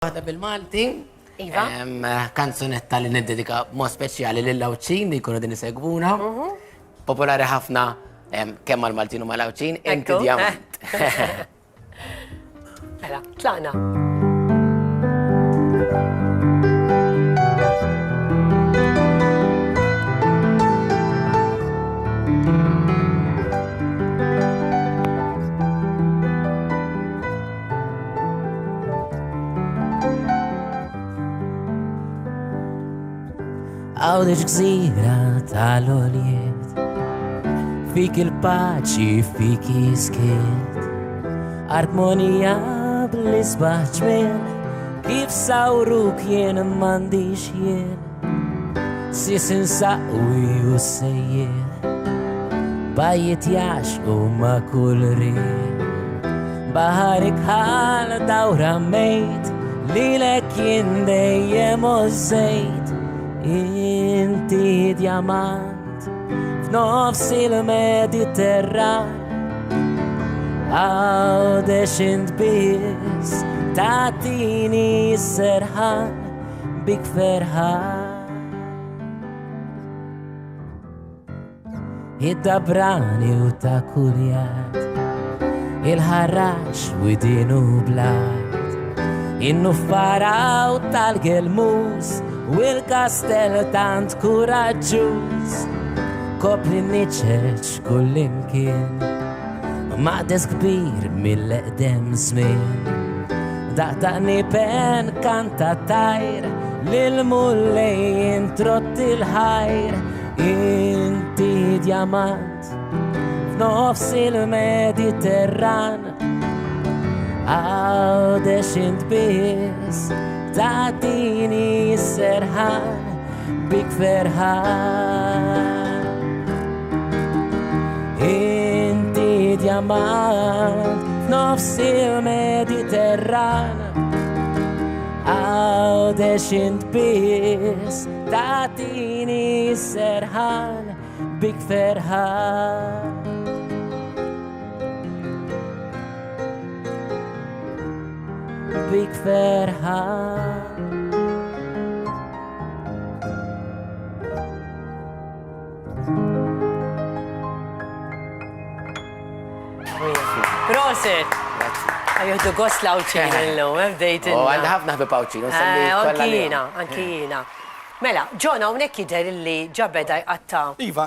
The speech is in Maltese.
Waħda bil-Malti. Iva. Kanzunetta li niddedika mod speċjali lill-Lawċin li jkunu din isegwuna. Popolari ħafna kemm mal-Maltin u mal-Lawċin, inti Ekku, Djamant. Mela, tlaqna. Għawdeġ gżira tal-oljiet, fik il-paċi, fik jiskiet, armonija bl-isbaħ ġmien, kif sawru kien mandiċ jien, sisin saqwi u sejjer, bajiet jax u ma kull rin, baharik ħal dawra mejt, li lek jien dejjem u zejt, inti Djamant f'nofs il-Mediterran għawdex int bis tatini serħan bik ferħan id-dabrani u ta' kuljat il-ħarrax u dinu blad in-nuffara u tal-gelmus u il-kastel tant kuraġġuż kopli niċeċ kullimkien maqdes kbir mill-eqdem żmien daqdaqni pen kanta tajr lil-mullejn trott il-ħajr inti Djamant f'nofs il-Mediterran għawdex int bis tatini serħan bik ferħan inti Djamant f'nofs il-Mediterran għawdex int bis tatini serħan bik ferħan bik ferħan Proset! Għajuhdu għos Lawċin l-lum, bdejt Għanda ħafna ħbib Lawċin. Anki jina. Mela, ġona, unek jider li ġabeda jqatta. Iva,